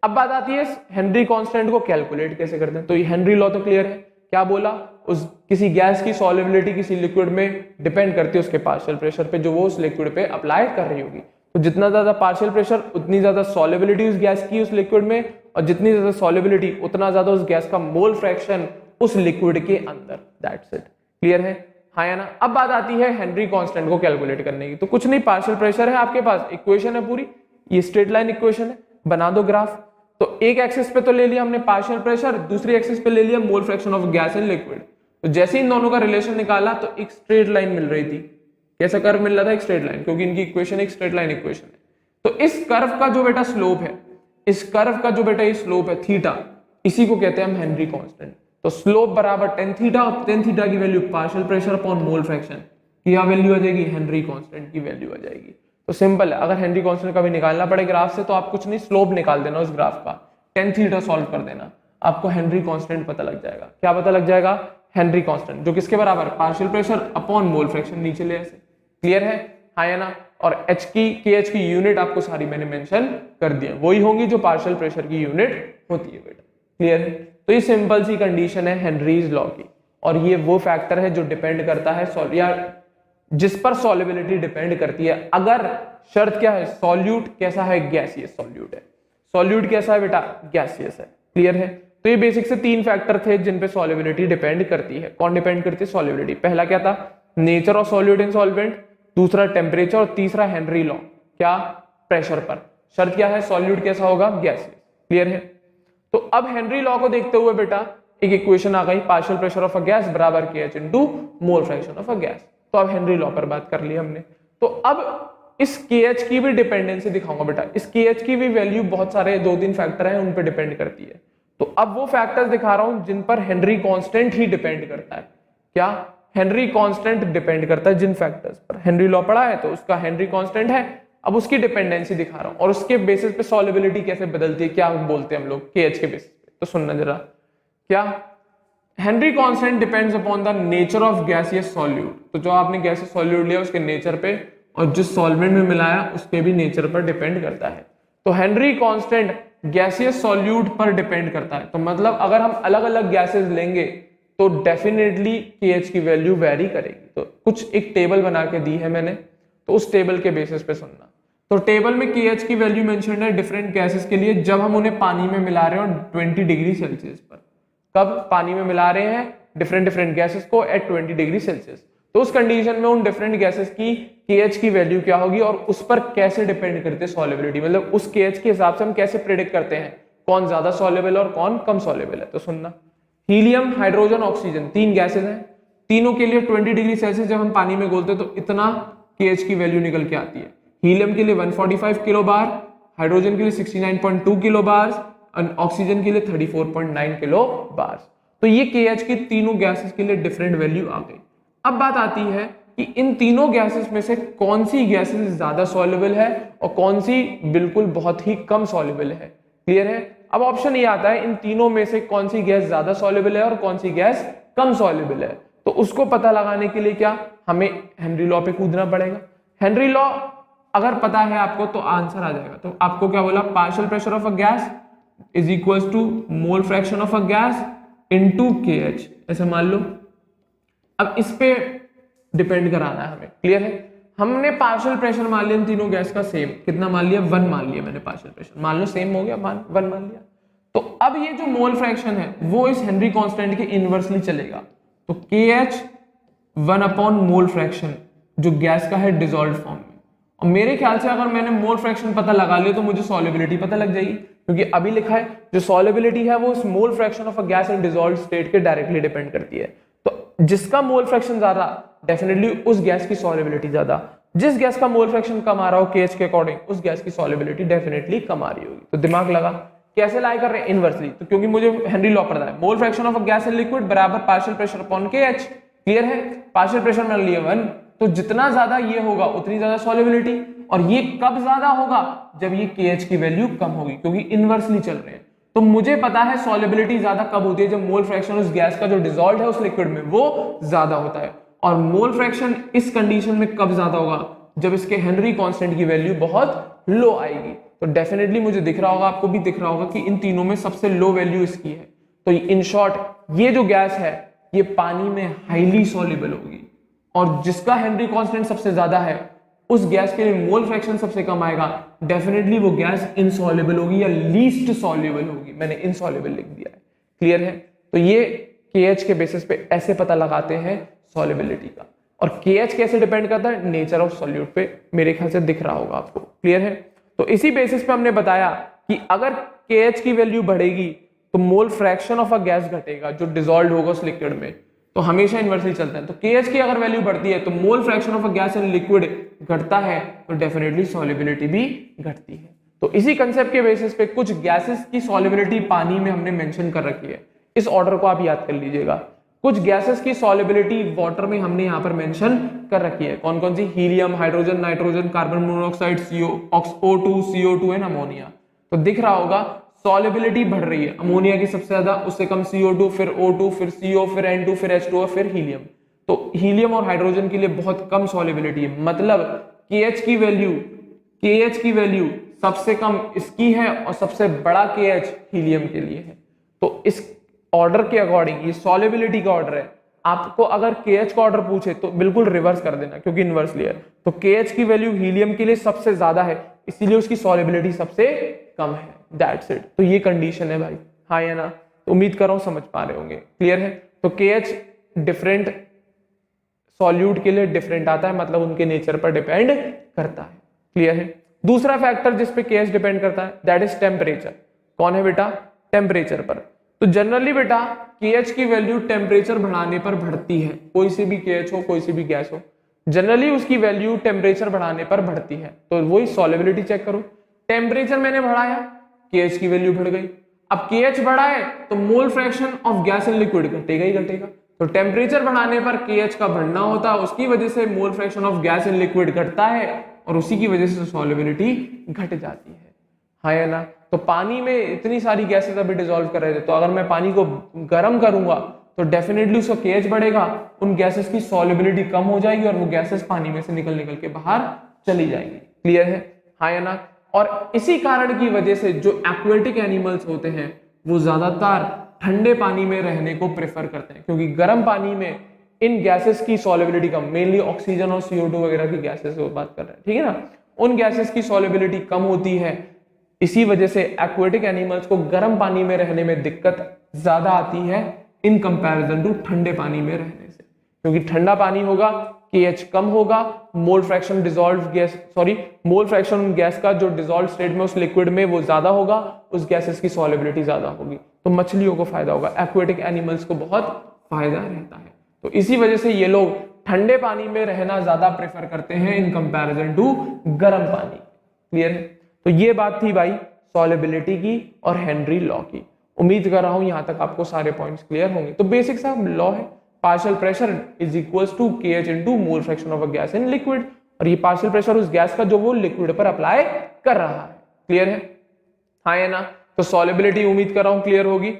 अब बात आती है हेनरी कांस्टेंट को कैलकुलेट कैसे करते हैं। तो ये हेनरी लॉ तो क्लियर है, क्या बोला? उस किसी गैस की सॉल्युबिलिटी किसी लिक्विड में डिपेंड करती है उसके पार्शियल प्रेशर पे जो वो उस लिक्विड पे अप्लाई कर रही होगी। तो जितना ज्यादा पार्शियल प्रेशर उतनी ज्यादा सॉल्युबिलिटी उस गैस की उस लिक्विड में, और जितनी ज्यादा सॉल्युबिलिटी उतना ज्यादा उस गैस का मोल फ्रैक्शन उस लिक्विड के अंदर। That's it. क्लियर है? हाँ या ना? अब बात आती है हेनरी कांस्टेंट को कैलकुलेट करने की। तो कुछ नहीं, पार्शियल प्रेशर है आपके पास, इक्वेशन है पूरी, ये स्ट्रेट लाइन इक्वेशन है, बना दो ग्राफ। तो एक एक्सिस पे तो ले लिया हमने पार्शियल प्रेशर, दूसरी एक्सिस पे ले लिया मोल fraction of gas in liquid. तो जैसे इन दोनों का रिलेशन निकाला तो एक स्ट्रेट लाइन मिल रही थी। कैसा कर्व मिल रहा था? एक स्ट्रेट लाइन, क्योंकि इनकी इक्वेशन एक स्ट्रेट लाइन इक्वेशन है। तो इस कर्व का जो बेटा स्लोप है, इस कर्व का जो बेटा ये स्लोप है थीटा, इसी को कहते हैं हम हेनरी कांस्टेंट। तो स्लोप बराबर tan थीटा, और tan थीटा की value partial pressure upon mole fraction, क्या वैल्यू आ जाएगी? हेनरी कांस्टेंट की वैल्यू आ जाएगी। तो सिंपल है, अगर हेनरी कांस्टेंट कभी निकालना पड़े ग्राफ से तो आप कुछ नहीं, स्लोप निकाल देना उस ग्राफ का, tan थीटा सॉल्व कर देना, आपको हेनरी कांस्टेंट पता लग जाएगा। क्या पता लग जाएगा? हेनरी कांस्टेंट, जो किसके बराबर? Partial pressure upon mole fraction, नीचे ले ऐसे। क्लियर है? हाँ या ना? और एच की KH की यूनिट आपको सारी मैंने मेंशन कर दी है, वही होंगी जो पार्शियल प्रेशर की यूनिट होती है बेटा। क्लियर है? तो ये सिंपल सी कंडीशन है हेनरीज लॉ की, और ये वो फैक्टर है जो डिपेंड करता है या जिस पर सॉल्युबिलिटी डिपेंड करती है। अगर शर्त क्या है? सॉल्यूट कैसा है? गैसियस सॉल्यूट है। सॉल्यूट कैसा है बेटा? गैसियस है। क्लियर है? तो ये बेसिक से 3 फैक्टर थे जिन पे सॉल्युबिलिटी डिपेंड करती है। कौन डिपेंड करती है? सॉल्युबिलिटी। पहला क्या था? Nature of solute in solvent, दूसरा टेम्परेचर, और तीसरा हेनरी लॉ, क्या? प्रेशर पर। शर्त क्या है? सॉल्यूट कैसा होगा? गैसियस। क्लियर है? तो अब हेनरी लॉ को देखते हुए बेटा एक इक्वेशन आ गई, partial pressure of a gas बराबर KH into mole fraction of a gas. तो अब हेनरी लॉ पर बात कर ली हमने। तो अब इस KH की भी डिपेंडेंसी दिखाऊंगा बेटा। इस KH की भी वैल्यू बहुत सारे 2-3 फैक्टर हैं, उन पर डिपेंड करती है। तो अब वो फैक्टर्स दिखा रहा हूं जिन पर हेनरी कांस्टेंट ही डिपेंड करता है। क्या? हेनरी कांस्टेंट डिपेंड करता है जिन फैक्टर्स पर। हेनरी लॉ पढ़ा है तो उसका हेनरी कांस्टेंट है, अब उसकी डिपेंडेंसी दिखा रहा हूं, और उसके बेसिस पे सॉल्युबिलिटी कैसे बदलती है, क्या बोलते हैं हम लोग KH के बेसिस पे। तो सुनना जरा, क्या? Henry constant depends upon the nature of gaseous solute. तो जो आपने गैसियस सॉल्यूट लिया उसके नेचर पे, और जिस सॉल्वेंट में मिलाया उसके भी नेचर पर डिपेंड करता है। तो हेनरी कांस्टेंट गैसियस सॉल्यूट पर डिपेंड करता है। तो मतलब अगर हम अलग अलग गैसेस लेंगे तो डेफिनेटली KH की वैल्यू वेरी करेगी। तो कुछ एक टेबल बना के दी है मैंने, तो उस टेबल के बेसिस पे सुनना। तो टेबल में KH की वैल्यू मेंशन्ड है डिफरेंट गैसेस के लिए जब हम उन्हें पानी में मिला रहे हो 20 डिग्री सेल्सियस पर। कब पानी में मिला रहे हैं डिफरेंट गैसेस को एट 20 डिग्री सेल्सियस। तो उस कंडीशन में उन डिफरेंट गैसेस की KH की वैल्यू क्या होगी और उस पर कैसे डिपेंड करते हैं सॉल्युबिलिटी, मतलब उस KH के हिसाब से हम कैसे प्रेडिक्ट करते हैं कौन ज्यादा सॉल्युबल और कौन कम सॉल्युबल है। तो सुनना, हीलियम, हाइड्रोजन, ऑक्सीजन, 3 गैसेस हैं, तीनों के लिए 20 डिग्री सेल्सियस जब हम पानी में घोलते हैं तो इतना KH की वैल्यू निकल के आती है। हीलियम के लिए 145 किलो बार, हाइड्रोजन के लिए 69.2 किलो बार, और ऑक्सीजन के लिए 34.9 किलो बार। तो ये KH की तीनों गैसेस के लिए डिफरेंट वैल्यू आ गई। अब बात आती है कि इन तीनों गैसेस में से कौन सी गैसेस ज्यादा सॉल्युबल है और कौन सी बिल्कुल बहुत ही कम सॉल्युबल है। क्लियर है? अब ऑप्शन ये आता है इन तीनों में से कौन सी गैस ज्यादा सॉल्युबल है और कौन सी गैस कम सॉल्युबल है। तो उसको पता लगाने के लिए क्या हमें हेनरी लॉ पे कूदना पड़ेगा। हेनरी लॉ अगर पता है आपको तो आंसर आ जाएगा। तो आपको क्या बोला? Partial pressure of a gas is equal to mole fraction of a gas into KH, ऐसे मान लो। अब इस पे डिपेंड कराना है हमें। क्लियर है? हमने पार्शियल प्रेशर मान लिया इन तीनों गैस का सेम, कितना मान लिया? 1 मान लिया मैंने पार्शियल प्रेशर, मान लो सेम हो गया, 1 मान लिया। तो अब ये जो मोल फ्रैक्शन है वो इस हेनरी कांस्टेंट के इनवर्सली चलेगा। तो KH 1 अपॉन मोल फ्रैक्शन जो गैस का है डिसॉल्व फॉर्म में। और मेरे ख्याल से अगर मैंने मोल फ्रैक्शन पता लगा लिया तो मुझे सॉल्युबिलिटी पता लग जाएगी, क्योंकि अभी लिखा है जो सॉल्युबिलिटी है वो इस मोल fraction of a gas in dissolved state के डायरेक्टली डिपेंड करती है। तो जिसका मोल फ्रैक्शन ज्यादा डेफिनेटली उस गैस की सॉल्युबिलिटी ज्यादा, जिस गैस का मोल फ्रैक्शन कम आ रहा हो KH के अकॉर्डिंग उस गैस की सॉल्युबिलिटी डेफिनेटली कम आ रही होगी। तो दिमाग लगा कैसे लाई कर रहे हैं? इनवर्सली। तो क्योंकि मुझे हेनरी लॉ पता है, mole fraction of a gas in liquid बराबर partial pressure upon KH। Clear है? पार्शियल प्रेशर मान लिया 1, तो जितना ज्यादा ये होगा उतनी ज्यादा सॉल्युबिलिटी। और ये कब ज्यादा होगा? जब ये KH की वैल्यू कम होगी, क्योंकि इनवर्सली चल रहे हैं। तो मुझे पता है सॉल्युबिलिटी ज्यादा कब होती है? जब मोल फ्रैक्शन उस गैस का जो डिसॉल्व है उस लिक्विड में वो ज्यादा होता है। और मोल फ्रैक्शन इस कंडीशन में कब ज्यादा होगा? जब इसके हेनरी कांस्टेंट की वैल्यू बहुत लो आएगी। तो डेफिनेटली मुझे दिख रहा होगा, आपको भी दिख रहा होगा कि इन तीनों में सबसे लो वैल्यू इसकी है। तो इन शॉर्ट ये जो गैस है ये पानी में हाईली सॉल्युबल होगी, और जिसका हेनरी कांस्टेंट सबसे ज्यादा है उस गैस के लिए मोल फ्रैक्शन सबसे कम आएगा। डेफिनेटली वो गैस इनसॉल्युबल होगी या लीस्ट सॉल्युबल होगी। मैंने इनसॉल्युबल लिख दिया है। क्लियर है? तो ये KH के बेसिस पे ऐसे पता लगाते हैं सॉल्युबिलिटी का। और KH कैसे डिपेंड करता है? नेचर ऑफ सॉल्यूट पे। मेरे ख्याल से दिख रहा होगा आपको। क्लियर है? तो इसी बेसिस पे हमने बताया कि अगर KH की वैल्यू बढ़ेगी तो मोल फ्रैक्शन ऑफ अ गैस घटेगा जो डिसॉल्व होगा उस लिक्विड में। तो हमेशा इनवर्सली चलता है। तो KH की अगर वैल्यू बढ़ती है तो मोल fraction of a gas in liquid घटता है, तो डेफिनेटली सॉल्युबिलिटी भी घटती है। तो इसी कंसेप्ट के बेसिस पे कुछ गैसेस की सॉल्युबिलिटी पानी में हमने मेंशन कर रखी है। इस ऑर्डर को आप याद कर लीजिएगा। कुछ गैसेस की सॉल्युबिलिटी वाटर में हमने यहाँ पर मेंशन कर रखी है। कौन कौन सी? Helium, hydrogen, nitrogen, carbon monoxide, O2, CO2 and ammonia. तो दिख रहा होगा सॉल्युबिलिटी बढ़ रही है, अमोनिया की सबसे ज्यादा, उससे कम CO2, फिर O2, फिर CO, फिर N2, फिर H2O, फिर हीलियम। तो हीलियम और हाइड्रोजन के लिए बहुत कम सॉल्युबिलिटी है, मतलब KH की वैल्यू सबसे कम इसकी है और सबसे बड़ा KH हीलियम के लिए है। तो इस ऑर्डर के अकॉर्डिंग ये सॉल्युबिलिटी का ऑर्डर है। आपको अगर KH का ऑर्डर पूछे तो बिल्कुल रिवर्स कर देना, क्योंकि इनवर्सली है। तो KH की वैल्यू हीलियम के लिए सबसे ज्यादा है, इसीलिए उसकी सॉल्युबिलिटी सबसे कम है। That's it. तो ये कंडीशन है भाई, हाँ या ना? तो उम्मीद कर रहा हूं समझ पा रहे होंगे। क्लियर है? तो KH डिफरेंट सॉल्यूट के लिए डिफरेंट आता है, मतलब उनके नेचर पर डिपेंड करता है। क्लियर है? दूसरा फैक्टर जिस पे KH डिपेंड करता है दैट इज टेम्परेचर। कौन है बेटा? टेम्परेचर पर। तो जनरली बेटा KH की वैल्यू टेम्परेचर बढ़ाने पर बढ़ती है, कोई सी भी KH हो, कोई सी भी गैस हो, जनरली उसकी वैल्यू टेम्परेचर बढ़ाने पर बढ़ती है। तो वही सॉल्युबिलिटी चेक करो, टेम्परेचर मैंने बढ़ाया, KH की वैल्यू बढ़ गई। अब KH बढ़ा है तो मोल fraction of gas in liquid घटेगा ही घटेगा। तो टेम्परेचर बढ़ाने पर KH का बढ़ना होता है, उसकी वजह से मोल fraction of gas in liquid घटता है और उसी की वजह से सॉल्युबिलिटी घट जाती है। हाँ या ना? तो पानी में इतनी सारी गैसेस अभी डिसॉल्व कर रहे थे, तो अगर मैं पानी को गर्म करूंगा तो डेफिनेटली उसका KH बढ़ेगा, उन गैसेस की सॉल्युबिलिटी कम हो जाएगी और वो गैसेस पानी में से निकल के बाहर चली जाएंगी। क्लियर है? हाँ या ना? और इसी कारण की वजह से जो एक्वेटिक एनिमल्स होते हैं वो ज्यादातर ठंडे पानी में रहने को प्रेफर करते हैं, क्योंकि गर्म पानी में इन गैसेस की सॉल्युबिलिटी कम, मेनली ऑक्सीजन और CO2 वगैरह की गैसेस की बात कर रहे हैं, ठीक है ना? उन गैसेस की सॉल्युबिलिटी कम होती है, इसी वजह से एक्वेटिक एनिमल्स को गर्म पानी में रहने में दिक्कत ज्यादा आती है इन कंपैरिजन टू ठंडे पानी में रहने से, क्योंकि ठंडा पानी होगा KH कम होगा, मोल फ्रैक्शन गैस का जो डिसॉल्व स्टेट में उस लिक्विड में वो ज्यादा होगा, उस गैसेस की सॉल्युबिलिटी ज्यादा होगी, तो मछलियों को फायदा होगा, एक्वेटिक एनिमल्स को बहुत फायदा रहता है। तो इसी वजह से ये लोग ठंडे पानी में रहना ज्यादा प्रेफर करते हैं इन कंपैरिजन टू गर्म पानी। क्लियर है? तो ये बात थी भाई सॉल्युबिलिटी की और हेनरी लॉ की। उम्मीद कर रहा हूं यहां तक आपको सारे पॉइंट्स क्लियर होंगे। तो बेसिक सा लॉ है, partial pressure is equals to KH into mole fraction of a gas in liquid, और ये पार्शियल प्रेशर उस गैस का जो वो लिक्विड पर अप्लाई कर रहा है। क्लियर है? हाँ या ना? तो सॉल्युबिलिटी उम्मीद कर रहा हूं क्लियर होगी,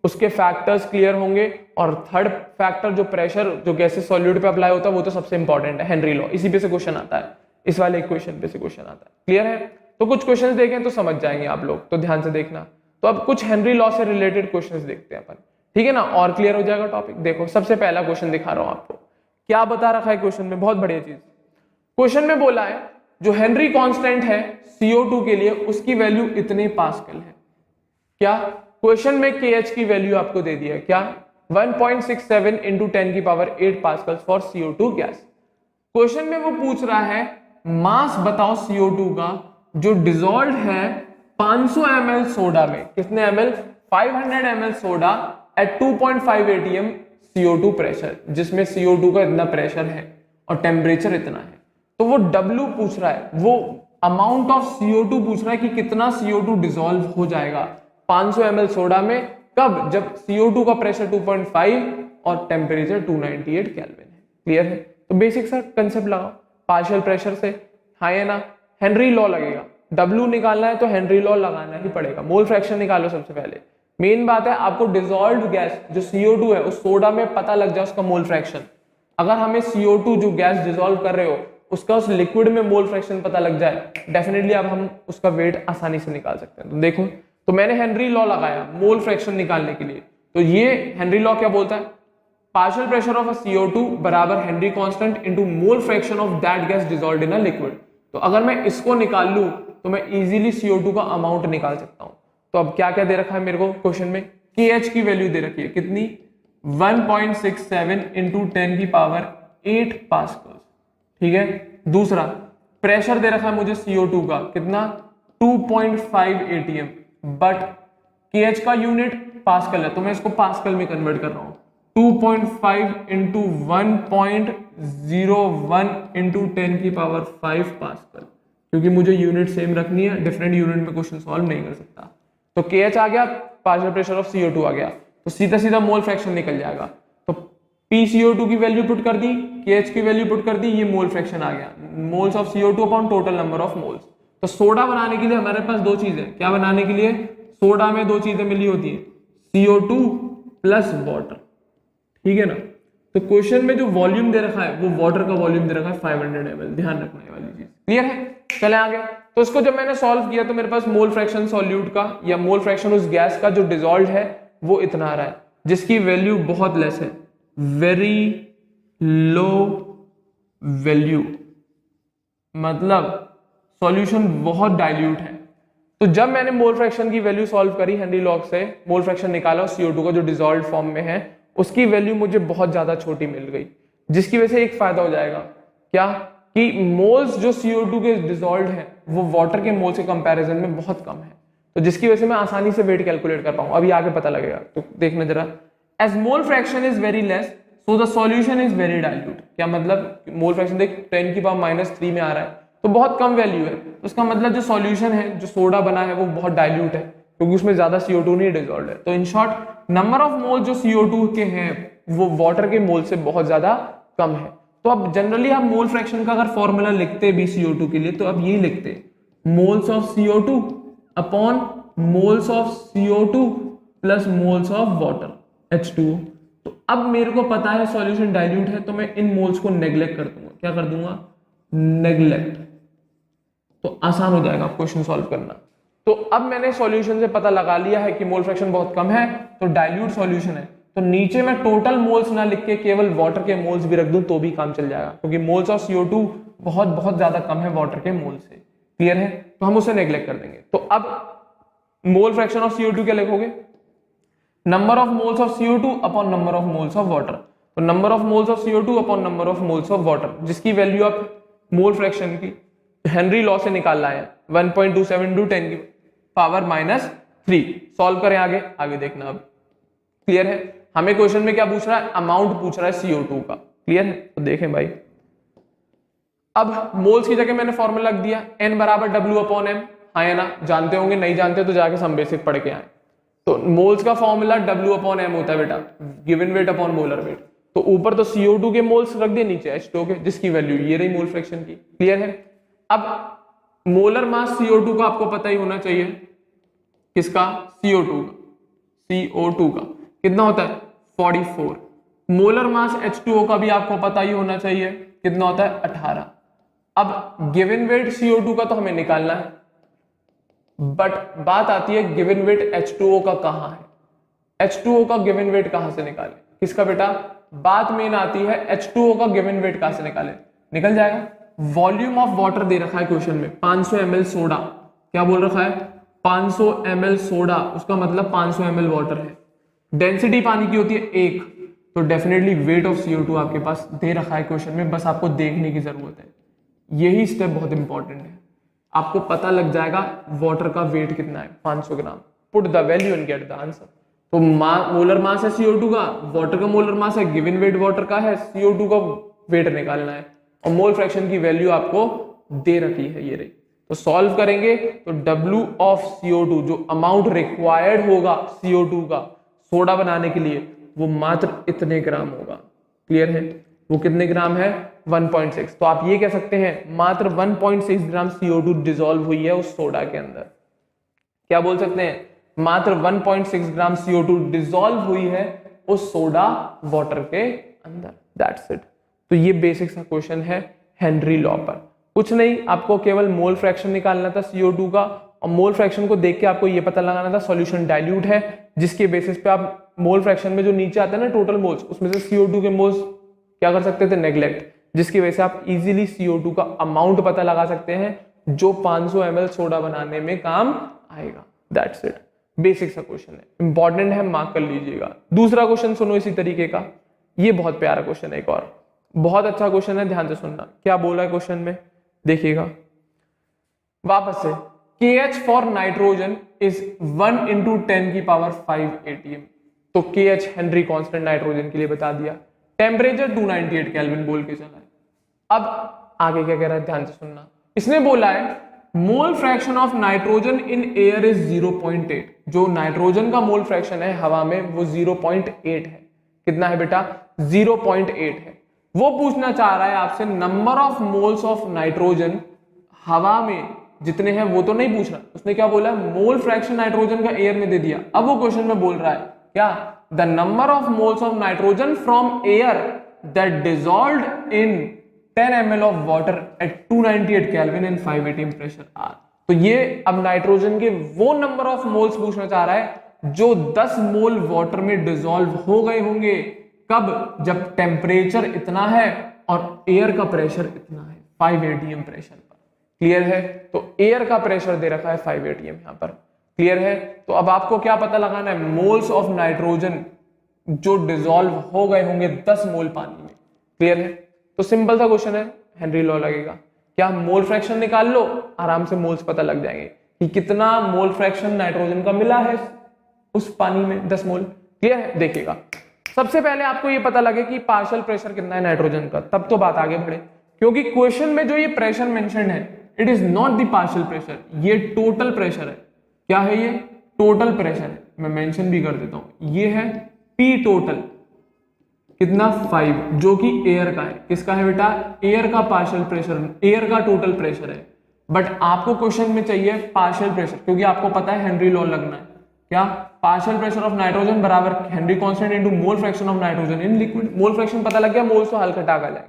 उसके फैक्टर्स क्लियर होंगे, और थर्ड फैक्टर जो प्रेशर जो गैसेस सॉल्यूट पे अप्लाई होता है वो तो सबसे इंपॉर्टेंट है, हेनरी लॉ। इसी पे से क्वेश्चन आता है, इस वाले इक्वेशन पे से क्वेश्चन आता है। क्लियर है? तो कुछ क्वेश्चंस देखें तो समझ जाएंगे आप लोग, तो ध्यान से देखना। तो अब कुछ हेनरी लॉ से रिलेटेड क्वेश्चंस देखते हैं अपन, ठीक है ना, और क्लियर हो जाएगा टॉपिक। देखो सबसे पहला क्वेश्चन दिखा रहा हूं आपको, क्या बता रखा है क्वेश्चन में, बहुत बढ़िया चीज। क्वेश्चन में बोला है जो हेनरी कांस्टेंट है CO2 के लिए उसकी वैल्यू इतने पास्कल है। क्या क्वेश्चन में KH की वैल्यू आपको दे दिया है, क्या 1.67 इंटू 10 की power 8 pascal for CO2 gas. Question में वो पूछ रहा है मास बताओ CO2 का जो डिसॉल्व है 500 ml सोडा में, कितने ml? 500 ml soda at 2.5 atm CO2 pressure, जिसमें CO2 का इतना प्रेशर है और टेम्परेचर इतना है। तो वो W पूछ रहा है, वो अमाउंट ऑफ CO2 पूछ रहा है कि कितना CO2 डिसॉल्व हो जाएगा 500 ml सोडा में, कब? जब CO2 का प्रेशर 2.5 और टेम्परेचर 298 केल्विन है। क्लियर है? तो बेसिक सा कंसेप्ट लगाओ पार्शियल प्रेशर से, हाँ या ना? हेनरी लॉ लगेगा, W निकालना है तो हेनरी लॉ लगाना ही पड़ेगा। मोल फ्रैक्शन निकालो सबसे पहले, मेन बात है आपको डिसॉल्व्ड गैस जो CO2 है उस सोडा में पता लग जाए उसका मोल फ्रैक्शन। अगर हमें CO2 जो गैस डिसॉल्व कर रहे हो उसका उस लिक्विड में मोल फ्रैक्शन पता लग जाए, डेफिनेटली अब हम उसका वेट आसानी से निकाल सकते हैं। तो देखो, तो मैंने हेनरी लॉ लगाया मोल फ्रैक्शन निकालने के लिए, तो ये हेनरी लॉ क्या बोलता है? Partial pressure of a CO2 बराबर Henry constant into mole fraction of that gas dissolved in a liquid. तो अगर मैं इसको निकाल लूं तो मैं इजीली CO2 का अमाउंट निकाल सकता हूं। तो अब क्या क्या दे रखा है मेरे को क्वेश्चन में? KH की वैल्यू दे रखी है, कितनी? 1.67 इंटू 10 की पावर 8 पास्कल, ठीक है। दूसरा प्रेशर दे रखा है मुझे CO2 का, कितना? 2.5 atm, बट KH का यूनिट पास्कल है तो मैं इसको पास्कल में कन्वर्ट कर रहा हूं। 2.5 इंटू 1.01 इंटू 10 की पावर 5 पास्कल, क्योंकि मुझे यूनिट सेम रखनी है, डिफरेंट यूनिट में क्वेश्चन सॉल्व नहीं कर सकता। तो KH आ गया, पार्शियल प्रेशर ऑफ CO2 आ गया, तो सीधा सीधा मोल फ्रैक्शन निकल जाएगा। तो PCO2 की वैल्यू पुट कर दी, KH की वैल्यू पुट कर दी, ये मोल फ्रैक्शन आ गया, moles of CO2 upon total number of moles. तो सोडा बनाने के लिए हमारे पास दो चीजें, क्या बनाने के लिए, सोडा में दो चीजें मिली होती है, CO2 प्लस वाटर, ठीक है ना। तो क्वेश्चन में जो वॉल्यूम दे रखा है वो वाटर का वॉल्यूम दे रखा है 500 ml, ध्यान रखने वाली चीज, क्लियर है। चले आगे। तो इसको जब मैंने सॉल्व किया तो मेरे पास मोल फ्रैक्शन सॉल्यूट का या मोल फ्रैक्शन उस गैस का जो डिसॉल्व है वो इतना आ रहा है, जिसकी वैल्यू बहुत लेस है, वेरी लो वैल्यू, मतलब सॉल्यूशन बहुत डाइल्यूट है। तो जब मैंने मोल फ्रैक्शन की वैल्यू सॉल्व करी हेनरी लॉग से, मोल फ्रैक्शन निकाला CO2 का जो डिसॉल्व फॉर्म में है, उसकी वैल्यू मुझे बहुत ज्यादा छोटी मिल गई, जिसकी वजह से एक फायदा हो जाएगा, क्या कि मोल्स जो CO2 के डिसॉल्व है वो वाटर के मोल्स के कंपैरिजन में बहुत कम है, तो जिसकी वजह से मैं आसानी से वेट कैलकुलेट कर पाऊं। अभी आगे पता लगेगा, तो देखना जरा। As mole fraction is very less so the solution is very dilute. क्या मतलब, मोल फ्रैक्शन देख 10 की पावर -3 में आ रहा है, तो बहुत कम वैल्यू है, उसका मतलब जो सॉल्यूशन है, जो सोडा बना है वो बहुत डाइल्यूट है, क्योंकि उसमें ज्यादा CO2 नहीं डिसॉल्व है। तो in short number of mole जो CO2 के हैं वो वाटर के मोल से बहुत ज्यादा कम है। तो अब जनरली आप मोल फ्रैक्शन का अगर फॉर्मूला लिखते भी CO2 के लिए तो अब यही लिखते, moles of CO2 upon moles of CO2 plus moles of water H2O। तो अब मेरे को पता है सॉल्यूशन डाइल्यूट है, तो मैं इन मोल्स को नेग्लेक्ट कर दूंगा। क्या कर दूंगा, नेग्लेक्ट, तो आसान हो जाएगा क्वेश्चन सॉल्व करना। तो अब मैंने सॉल्यूशन से पता लगा लिया है कि मोल फ्रैक्शन बहुत कम है, तो डाइल्यूट सॉल्यूशन है, तो नीचे मैं टोटल मोल्स ना लिख के केवल वाटर के मोल्स भी रख दूं तो भी काम चल जाएगा, क्योंकि मोल्स ऑफ CO2 बहुत बहुत ज्यादा कम है वाटर के मोल से, क्लियर है। तो हम उसे नेग्लेक्ट कर देंगे। तो अब मोल फ्रैक्शन ऑफ CO2 क्या लिखोगे, number of moles of CO2 upon number of moles of water. तो number of moles of CO2 upon number of moles of water, जिसकी वैल्यू आप मोल फ्रैक्शन की हेनरी लॉ से निकाल लाए 1.27 × 10 की पावर -3। सॉल्व करें, आगे आगे देखना। अब क्लियर है, हमें क्वेश्चन में क्या पूछ रहा है, अमाउंट पूछ रहा है CO2 का, क्लियर है। तो देखें भाई, अब मोल्स की जगह मैंने फॉर्मूला रख दिया, N बराबर W/M, हाँ या ना, जानते होंगे, नहीं जानते तो जाके सम बेसिक पढ़ के आए। तो मोल्स का फॉर्मूला W/M होता है बेटा, given weight upon molar weight. तो ऊपर तो CO2 के मोल्स रख दिए, नीचे H2O के, जिसकी वैल्यू ये रही मोल फ्रैक्शन की, क्लियर है। अब मोलर मास CO2 का आपको पता ही होना चाहिए, किसका, CO2 का कितना होता है 44। मोलर मास H2O का भी आपको पता ही होना चाहिए, कितना होता है 18। अब गिवन वेट CO2 का तो हमें निकालना है, बट बात आती है गिवन वेट H2O का कहां है, H2O का गिवन वेट कहां से निकाले, किसका बेटा, बात मेन आती है H2O का गिवन वेट कहां से निकाले, निकल जाएगा। वॉल्यूम ऑफ वाटर दे रखा है क्वेश्चन में 500 ml सोडा, क्या बोल रखा है 500 ml सोडा, उसका मतलब 500 ml वाटर है। डेंसिटी पानी की होती है 1, तो डेफिनेटली वेट ऑफ CO2 आपके पास दे रखा है क्वेश्चन में, बस आपको देखने की जरूरत है। यही स्टेप बहुत इंपॉर्टेंट है, आपको पता लग जाएगा वाटर का वेट कितना है, 500 gram. Put the value and get the answer. तो मोलर मास है CO2 का, वाटर का मोलर मास है, गिवन वेट वाटर का है, CO2 का वेट निकालना है, और मोल फ्रैक्शन की वैल्यू आपको दे रखी है, ये रही। तो सॉल्व करेंगे तो W ऑफ CO2, जो अमाउंट रिक्वायर्ड होगा CO2 का सोडा बनाने के लिए, वो मात्र इतने ग्राम होगा, क्लियर है। वो कितने ग्राम है 1.6। तो आप ये कह सकते हैं मात्र 1.6 ग्राम CO2 डिसॉल्व हुई है उस सोडा के अंदर। क्या बोल सकते हैं, मात्र 1.6 ग्राम CO2 डिसॉल्व हुई है उस सोडा वाटर के अंदर, दैट्स इट। तो ये बेसिक सा क्वेश्चन है हेनरी लॉ पर, कुछ नहीं, आपको केवल मोल फ्रैक्शन निकालना था CO2 का, और मोल फ्रैक्शन को देख के आपको ये पता लगाना था सॉल्यूशन डाइल्यूट है, जिसके बेसिस पे आप मोल फ्रैक्शन में जो नीचे आता है ना टोटल मोल्स, उसमें से CO2 के मोल्स क्या कर सकते थे, नेग्लेक्ट, जिसकी वजह से आप इजीली CO2 का अमाउंट पता लगा सकते हैं जो 500 ml सोडा बनाने में काम आएगा, दैट्स इट। बेसिक सा क्वेश्चन है, इंपॉर्टेंट है, मार्क कर लीजिएगा। दूसरा क्वेश्चन सुनो इसी तरीके का, ये बहुत प्यारा क्वेश्चन है, एक और बहुत अच्छा क्वेश्चन है, ध्यान से सुनना। क्या बोला है क्वेश्चन में, देखिएगा वापस से, KH फॉर नाइट्रोजन इज 1 × 10 की पावर 5 ATM। तो KH हेनरी कांस्टेंट नाइट्रोजन के लिए बता दिया, टेम्परेचर 298 केल्विन बोल के चला है। अब आगे क्या कह रहा है, ध्यान से सुनना। इसने बोला है mole fraction of nitrogen in air is 0.8। जो नाइट्रोजन का मोल फ्रैक्शन है हवा में वो 0.8 है। कितना है बेटा 0.8 है। वो पूछना चाह रहा है आपसे number of moles of nitrogen हवा में जितने हैं वो तो नहीं पूछ रहा, उसने क्या बोला मोल फ्रैक्शन नाइट्रोजन का एयर में दे दिया। अब वो क्वेश्चन में बोल रहा है क्या the number of moles of nitrogen from air that dissolved in 10 ml of water at 298 kelvin and 5 atm pressure are. तो ये अब नाइट्रोजन के वो नंबर ऑफ मोल्स पूछना चाह रहा है जो 10 मोल वाटर में डिसॉल्व हो गए होंगे। कब? जब टेम्परेचर इतना है और एयर का प्रेशर इतना है 5 atm प्रेशर पर। क्लियर है? तो एयर का प्रेशर दे रखा है 5 atm यहां पर। क्लियर है? तो अब आपको क्या पता लगाना है मोल्स ऑफ नाइट्रोजन जो डिसॉल्व हो गए होंगे 10 मोल पानी में। क्लियर है? तो सिंपल सा क्वेश्चन है, हेनरी लॉ लगेगा। क्या मोल फ्रैक्शन निकाल लो, आराम से मोल्स पता लग जाएंगे कि कितना मोल फ्रैक्शन नाइट्रोजन का मिला है उस पानी में 10 मोल। क्लियर है? देखिएगा सबसे पहले आपको ये पता लगे कि पार्शियल प्रेशर कितना है नाइट्रोजन का, तब तो बात आगे बढ़े। क्योंकि क्वेश्चन में जो ये प्रेशर मेंशन्ड है it is not the partial pressure, ये टोटल प्रेशर है। क्या है ये? टोटल प्रेशर है। मैं मेंशन भी कर देता हूं, ये है पी टोटल कितना 5 जो कि एयर का है। किसका है बेटा? एयर का पार्शियल प्रेशर, एयर का टोटल प्रेशर है। बट आपको क्वेश्चन में चाहिए पार्शियल प्रेशर, क्योंकि आपको पता है हेनरी लॉ लगना है। क्या? पार्शियल प्रेशर ऑफ नाइट्रोजन बराबर Henry constant into mole fraction of nitrogen in liquid. Mole fraction पता लग गया, मोल्स तो हल घटा कर जाएगा।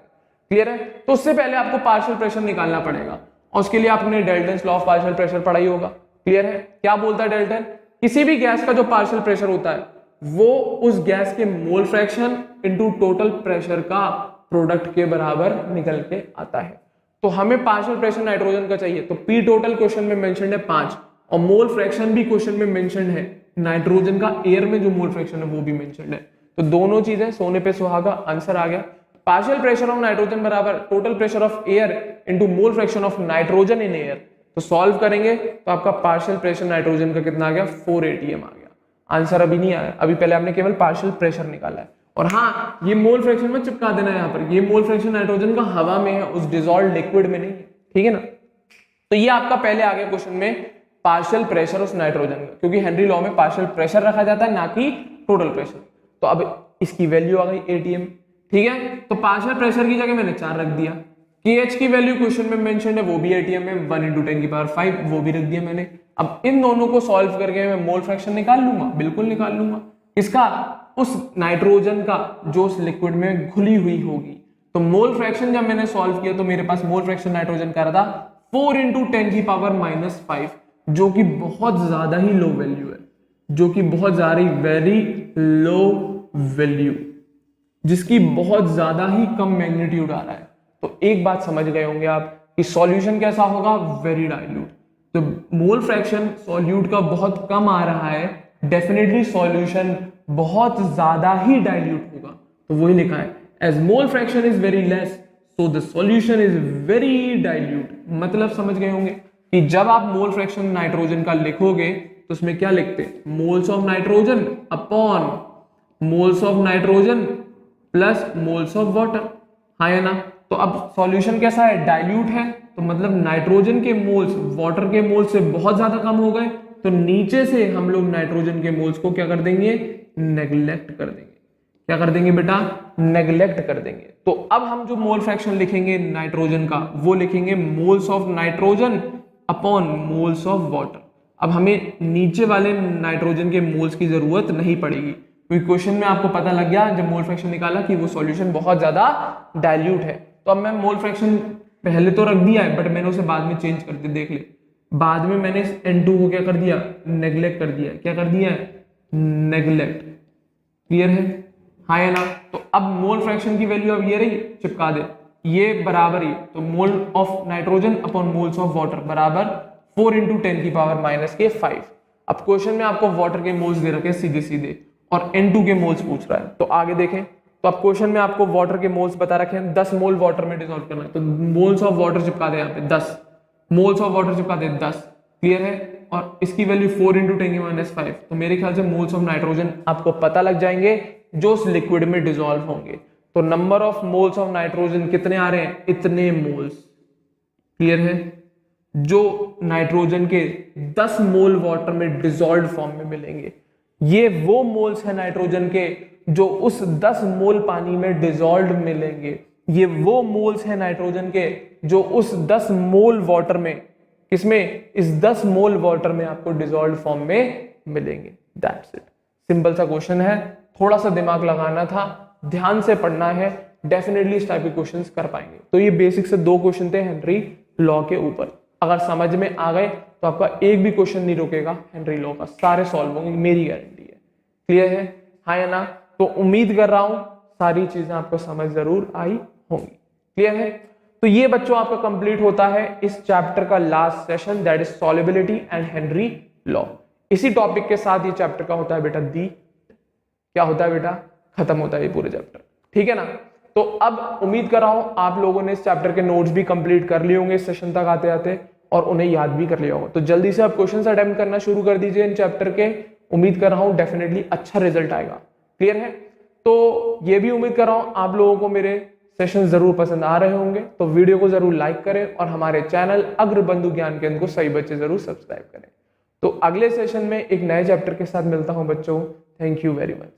क्लियर है? तो उससे पहले आपको पार्शियल प्रेशर निकालना पड़ेगा और उसके लिए आपने Dalton's law of partial pressure पढ़ा ही होगा। क्लियर है? क्या बोलता है डेल्टन? किसी भी गैस का जो पार्शियल प्रेशर होता है वो उस गैस के mole fraction into total pressure का प्रोडक्ट के बराबर निकल के आता है। तो हमें पार्शियल प्रेशर नाइट्रोजन का चाहिए, तो पी टोटल क्वेश्चन में मेंशन्ड है 5 और मोल फ्रैक्शन भी क्वेश्चन में मेंशन्ड है। नाइट्रोजन का एयर में जो मोल फ्रैक्शन है वो भी मेंशन्ड है। तो दोनों चीजें सोने पे सुहागा, आंसर आ गया। पार्शियल प्रेशर ऑफ नाइट्रोजन बराबर total pressure of air into mole fraction of nitrogen in air. तो सॉल्व करेंगे तो आपका पार्शियल प्रेशर नाइट्रोजन का कितना आ गया 4 atm आ गया। आंसर अभी नहीं आया, अभी पहले आपने केवल पार्शियल प्रेशर निकाला है। और हाँ, ये मोल फ्रैक्शन में चिपका देना है यहाँ पर, ये मोल फ्रैक्शन नाइट्रोजन का हवा में है, उस डिसॉल्व्ड लिक्विड में नहीं है। ठीक है ना? तो ये आपका पहले आ गया क्वेश्चन में पार्शियल प्रेशर उस नाइट्रोजन का, क्योंकि हेनरी लॉ में पार्शियल प्रेशर रखा जाता है ना कि टोटल प्रेशर। तो अब इसकी वैल्यू आ गई atm। ठीक है? तो पार्शियल प्रेशर की जगह मैंने 4 रख दिया। KH की वैल्यू क्वेश्चन में मेंशन है वो भी atm में 1 × 10⁵ वो भी रख दिया मैंने। अब इन दोनों को सॉल्व करके मैं मोल फ्रैक्शन निकाल लूंगा, बिल्कुल निकाल लूंगा। इसका? उस नाइट्रोजन का जो उस लिक्विड में घुली हुई होगी। तो मोल फ्रैक्शन जब मैंने सॉल्व किया तो मेरे पास मोल फ्रैक्शन नाइट्रोजन का रहा 4 × 10⁻⁵ जो कि बहुत ज्यादा ही लो वैल्यू है, जो कि बहुत ज्यादा वेरी लो वैल्यू, जिसकी बहुत ज्यादा ही कम मैग्नीट्यूड आ रहा है। तो एक बात समझ गए होंगे आप कि सॉल्यूशन कैसा होगा, वेरी डाइल्यूट। तो मोल फ्रैक्शन सॉल्यूट का बहुत कम आ रहा है, डेफिनेटली सॉल्यूशन बहुत ज्यादा ही डाइल्यूट होगा। तो वही लिखा है as mole fraction is very less so the solution is very dilute. मतलब समझ गए होंगे कि जब आप मोल फ्रैक्शन नाइट्रोजन का लिखोगे तो उसमें क्या लिखते? Moles of nitrogen upon moles of nitrogen plus moles of water. हाँ या ना? तो अब सॉल्यूशन कैसा है? डाइल्यूट है। तो मतलब नाइट्रोजन के मोल्स वाटर के मोल्स से बहुत ज्यादा कम हो गए, तो नीचे से हम लोग नाइट्रोजन के मोल्स को क्या कर देंगे? नेग्लेक्ट कर देंगे। क्या कर देंगे बेटा? नेग्लेक्ट कर देंगे। तो अब हम जो मोल फ्रैक्शन लिखेंगे नाइट्रोजन का वो लिखेंगे moles of nitrogen upon moles of water. अब हमें नीचे वाले नाइट्रोजन के मोल्स की जरूरत नहीं पड़ेगी, क्योंकि क्वेश्चन में आपको पता लग गया जब मोल फ्रैक्शन निकाला कि वो सॉल्यूशन बहुत ज्यादा डाइल्यूट है। तो अब मैं मोल फ्रैक्शन पहले तो रख दिया है, बट मैंने उसे बाद में चेंज कर दिया। देख ले, बाद में मैंने इस N2 को क्या कर दिया? नेग्लेक्ट कर दिया। क्या कर दिया है? नेग्लेक्ट। क्लियर है? हाँ या ना? तो अब मोल फ्रैक्शन की वैल्यू अब ये रही, चिपका दे, ये बराबर ही। तो mole of nitrogen upon moles of water बराबर 4 × 10⁻⁵ अब क्वेश्चन में आपको वाटर के मोल्स दे रखे सीधे सीधे और N2 के मोल्स पूछ रहा है। तो आगे देखें, तो अब क्वेश्चन में आपको वाटर के मोल्स बता रखे हैं, 10 मोल वाटर में डिसॉल्व करना है। तो मोल्स ऑफ वाटर चिपका दे, यहाँ पे 10 मोल्स ऑफ वाटर चिपका दे 10। क्लियर है? और इसकी वैल्यू 4 × 10⁻⁵ तो मेरे ख्याल से मोल्स ऑफ नाइट्रोजन आपको पता लग जाएंगे जो उस लिक्विड में डिसॉल्व होंगे। तो number of moles of nitrogen कितने आ रहे हैं? इतने मोल्स। क्लियर है? जो नाइट्रोजन के 10 मोल वाटर में डिसॉल्व्ड फॉर्म में मिलेंगे। ये वो मोल्स हैं नाइट्रोजन के जो उस 10 मोल पानी में डिसॉल्व मिलेंगे। ये वो मोल्स हैं नाइट्रोजन के जो उस 10 मोल वाटर में, किसमें, इस 10 मोल वाटर में आपको डिसॉल्व फॉर्म में मिलेंगे। दैट्स इट, सिंपल सा क्वेश्चन है, थोड़ा सा दिमाग लगाना था, ध्यान से पढ़ना है, डेफिनेटली इस टाइप के क्वेश्चंस कर पाएंगे। तो ये बेसिक से 2 क्वेश्चन थे हेनरी लॉ के ऊपर, अगर समझ में आ गए तो आपका एक भी क्वेश्चन नहीं रुकेगा हेनरी लॉ का, सारे सॉल्व होंगे, मेरी गारंटी है। क्लियर है, हाँ या ना? तो उम्मीद कर रहा हूं सारी चीजें आपको समझ जरूर आई होंगी। क्लियर है? तो ये बच्चों आपका कंप्लीट होता है इस चैप्टर का last session, that is solubility and Henry law. इसी टॉपिक के साथ ये चैप्टर का होता है बेटा दी, क्या होता है बेटा, खत्म होता है ये पूरे चैप्टर। ठीक है ना? तो अब उम्मीद कर रहा हूं आप लोगों ने इस चैप्टर के नोट्स भी कंप्लीट कर लिए होंगे इस सेशन तक आते आते, और उन्हें याद भी कर लिया होगा। तो जल्दी से आप क्वेश्चंस अटेम्प्ट करना शुरू कर दीजिए इन चैप्टर के, उम्मीद कर रहा हूं डेफिनेटली अच्छा रिजल्ट आएगा। क्लियर है? तो ये भी उम्मीद कर रहा हूं आप लोगों को मेरे सेशन जरूर पसंद आ रहे होंगे, तो वीडियो को जरूर लाइक करें और हमारे चैनल अग्रबंधु ज्ञान केंद्र को सही बच्चे जरूर सब्सक्राइब करें। तो अगले सेशन में एक नए चैप्टर के साथ मिलता हूं बच्चों। Thank you very much.